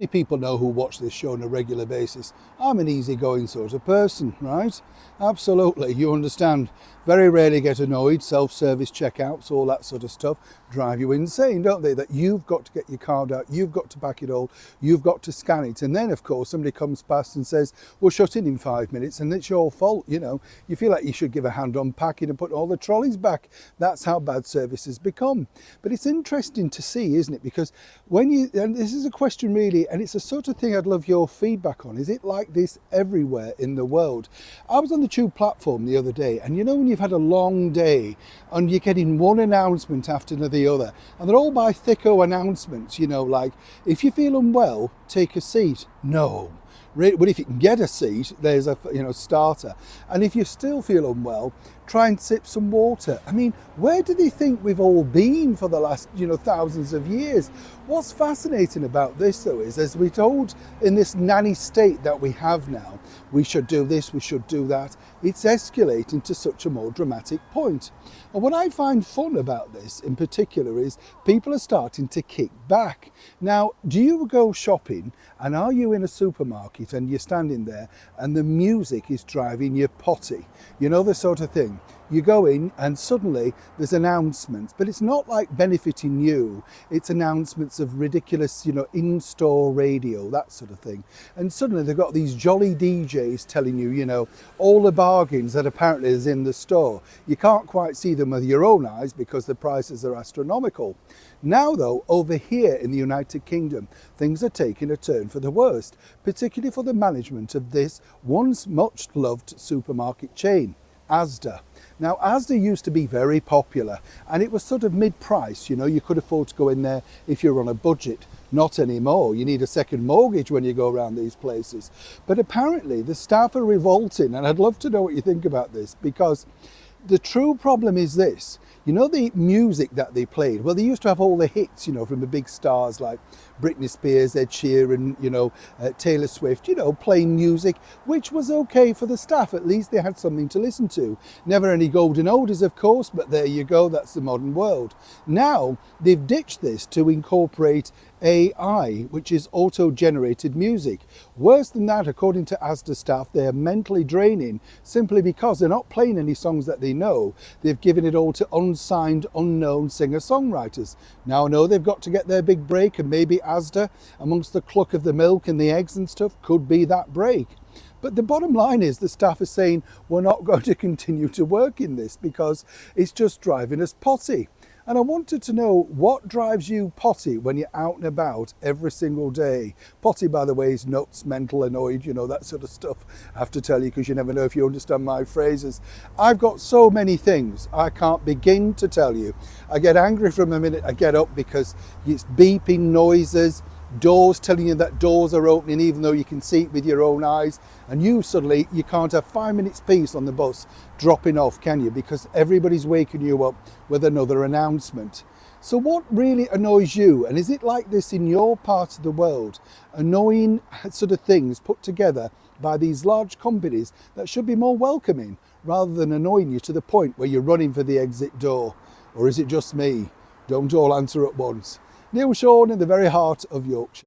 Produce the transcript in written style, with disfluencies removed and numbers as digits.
Many people know who watch this show on a regular basis. I'm an easygoing sort of person, right? Absolutely, you understand. Very rarely get annoyed. Self-service checkouts, all that sort of stuff drive you insane, don't they? That you've got to get your card out, you've got to back it all, you've got to scan it. And then, of course, somebody comes past and says, we'll shut in 5 minutes, and it's your fault, you know. You feel like you should give a hand on packing and put all the trolleys back. That's how bad service has become. But it's interesting to see, isn't it? Because and this is a question really, and it's a sort of thing I'd love your feedback on. Is it like this everywhere in the world? I was on the Tube platform the other day, and you know when you've had a long day and you're getting one announcement after the other, and they're all by thicko announcements, you know, like, if you feel unwell, take a seat. No. But if you can get a seat, there's a starter. And if you still feel unwell, try and sip some water. I mean, where do they think we've all been for the last, thousands of years? What's fascinating about this, though, is as we're told in this nanny state that we have now, we should do this, we should do that, it's escalating to such a more dramatic point. And what I find fun about this in particular is people are starting to kick back. Now, do you go shopping and are you in a supermarket and you're standing there and the music is driving you potty? You know, the sort of thing. You go in and suddenly there's announcements, but it's not like benefiting you. It's announcements of ridiculous, in-store radio, that sort of thing. And suddenly they've got these jolly DJs telling you, all the bargains that apparently is in the store. You can't quite see them with your own eyes because the prices are astronomical. Now, though, over here in the United Kingdom, things are taking a turn for the worst, particularly for the management of this once much loved supermarket chain, Asda. Now, Asda used to be very popular and it was sort of mid-price, you could afford to go in there if you're on a budget. Not anymore. You need a second mortgage when you go around these places. But apparently the staff are revolting, and I'd love to know what you think about this, because the true problem is this. The music that they played, well, they used to have all the hits, from the big stars like Britney Spears, Ed Sheeran, Taylor Swift, playing music, which was okay for the staff. At least they had something to listen to. Never any golden oldies, of course, but there you go. That's the modern world. Now, they've ditched this to incorporate AI, which is auto-generated music. Worse than that, according to Asda staff, they're mentally draining simply because they're not playing any songs that they know. They've given it all to unsigned, unknown singer-songwriters. Now I know they've got to get their big break, and maybe Asda, amongst the cluck of the milk and the eggs and stuff, could be that break. But the bottom line is the staff are saying we're not going to continue to work in this because it's just driving us potty. And I wanted to know, what drives you potty when you're out and about every single day? Potty, by the way, is nuts, mental, annoyed, that sort of stuff. I have to tell you because you never know if you understand my phrases. I've got so many things I can't begin to tell you. I get angry from the minute I get up because it's beeping noises, doors telling you that doors are opening even though you can see it with your own eyes, and you can't have 5 minutes peace on the bus dropping off, can you? Because everybody's waking you up with another announcement. So what really annoys you? And is it like this in your part of the world? Annoying sort of things put together by these large companies that should be more welcoming rather than annoying you to the point where you're running for the exit door? Or is it just me? Don't all answer at once. Neil Sean in the very heart of Yorkshire.